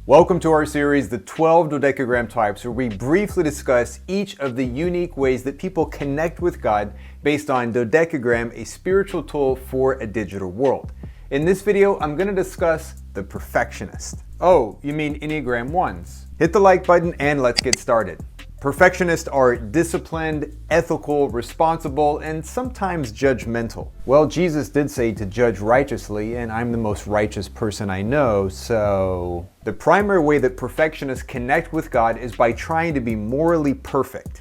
Welcome to our series, The 12 Dodekagram Types, where we briefly discuss each of the unique ways that people connect with God based on Dodekagram, a spiritual tool for a digital world. In this video, I'm going to discuss the Perfectionist. Oh, you mean Enneagram 1s? Hit the like button and let's get started. Perfectionists are disciplined, ethical, responsible, and sometimes judgmental. Well, Jesus did say to judge righteously, and I'm the most righteous person I know, so... The primary way that perfectionists connect with God is by trying to be morally perfect.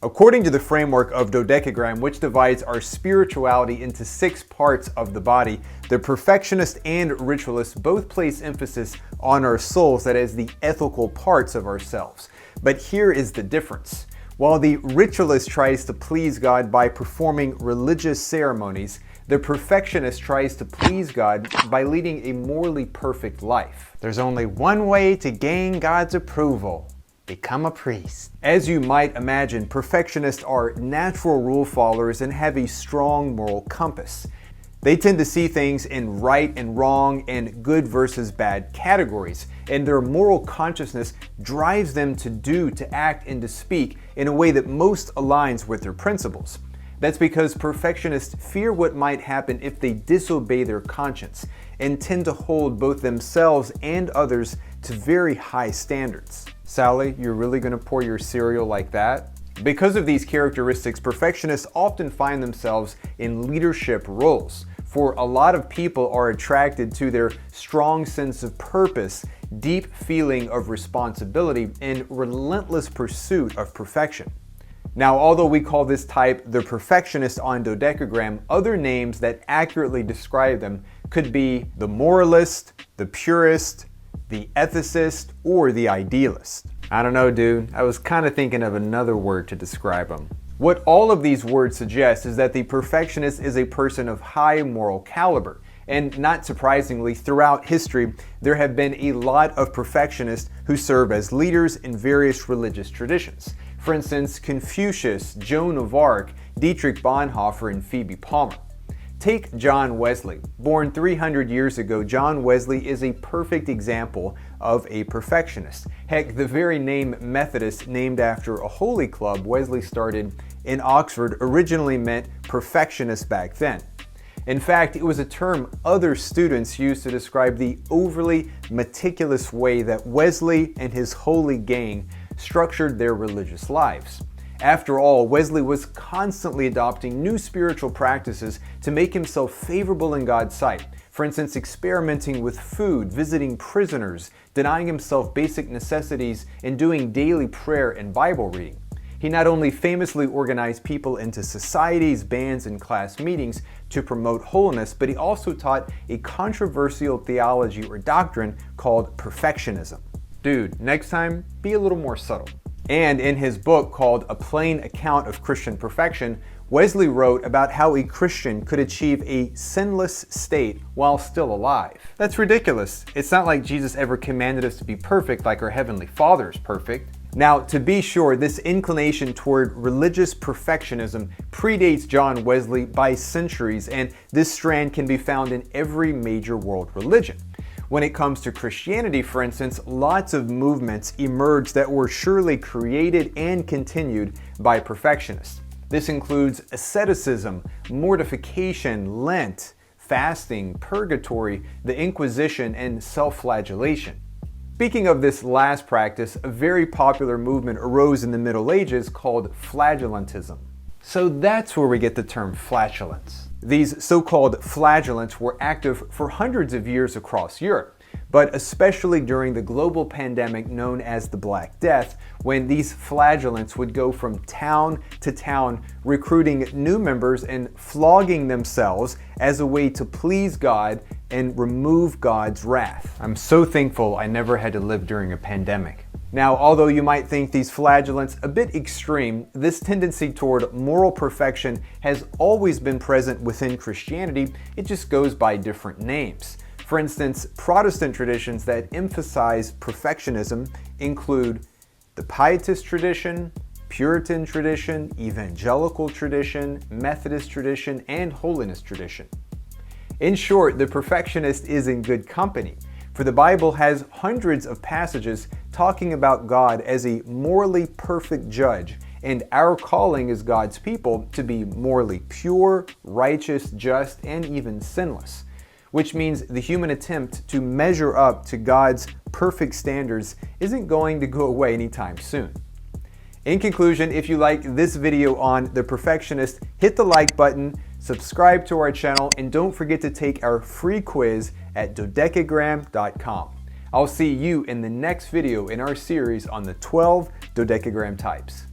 According to the framework of Dodekagram, which divides our spirituality into 6 parts of the body, the perfectionist and ritualist both place emphasis on our souls, that is, the ethical parts of ourselves. But here is the difference. While the ritualist tries to please God by performing religious ceremonies, the perfectionist tries to please God by leading a morally perfect life. There's only one way to gain God's approval: become a priest. As you might imagine, perfectionists are natural rule followers and have a strong moral compass. They tend to see things in right and wrong and good versus bad categories, and their moral consciousness drives them to do, to act, and to speak in a way that most aligns with their principles. That's because perfectionists fear what might happen if they disobey their conscience and tend to hold both themselves and others to very high standards. Sally, you're really going to pour your cereal like that? Because of these characteristics, perfectionists often find themselves in leadership roles. For a lot of people are attracted to their strong sense of purpose, deep feeling of responsibility, and relentless pursuit of perfection. Now, although we call this type the perfectionist on Dodekagram, other names that accurately describe them could be the moralist, the purist, the ethicist, or the idealist. I don't know, dude. I was kind of thinking of another word to describe them. What all of these words suggest is that the perfectionist is a person of high moral caliber. And not surprisingly, throughout history, there have been a lot of perfectionists who serve as leaders in various religious traditions. For instance, Confucius, Joan of Arc, Dietrich Bonhoeffer, and Phoebe Palmer. Take John Wesley. Born 300 years ago, John Wesley is a perfect example of a perfectionist. Heck, the very name Methodist, named after a holy club Wesley started in Oxford, originally meant perfectionist back then. In fact, it was a term other students used to describe the overly meticulous way that Wesley and his holy gang structured their religious lives. After all, Wesley was constantly adopting new spiritual practices to make himself favorable in God's sight. For instance, experimenting with food, visiting prisoners, denying himself basic necessities, and doing daily prayer and Bible reading. He not only famously organized people into societies, bands, and class meetings to promote holiness, but he also taught a controversial theology or doctrine called perfectionism. Dude, next time, be a little more subtle. And in his book called A Plain Account of Christian Perfection, Wesley wrote about how a Christian could achieve a sinless state while still alive. That's ridiculous. It's not like Jesus ever commanded us to be perfect like our Heavenly Father is perfect. Now, to be sure, this inclination toward religious perfectionism predates John Wesley by centuries, and this strand can be found in every major world religion. When it comes to Christianity, for instance, lots of movements emerged that were surely created and continued by perfectionists. This includes asceticism, mortification, Lent, fasting, purgatory, the Inquisition, and self-flagellation. Speaking of this last practice, a very popular movement arose in the Middle Ages called flagellantism. So that's where we get the term flatulence. These so-called flagellants were active for hundreds of years across Europe, but especially during the global pandemic known as the Black Death, when these flagellants would go from town to town recruiting new members and flogging themselves as a way to please God and remove God's wrath. I'm so thankful I never had to live during a pandemic. Now, although you might think these flagellants a bit extreme, this tendency toward moral perfection has always been present within Christianity. It just goes by different names. For instance, Protestant traditions that emphasize perfectionism include the Pietist tradition, Puritan tradition, Evangelical tradition, Methodist tradition, and Holiness tradition. In short, the perfectionist is in good company. For the Bible has hundreds of passages talking about God as a morally perfect judge, and our calling as God's people to be morally pure, righteous, just, and even sinless, which means the human attempt to measure up to God's perfect standards isn't going to go away anytime soon. In conclusion, if you like this video on The Perfectionist, hit the like button, subscribe to our channel, and don't forget to take our free quiz at Dodekagram.com. I'll see you in the next video in our series on the 12 Dodekagram types.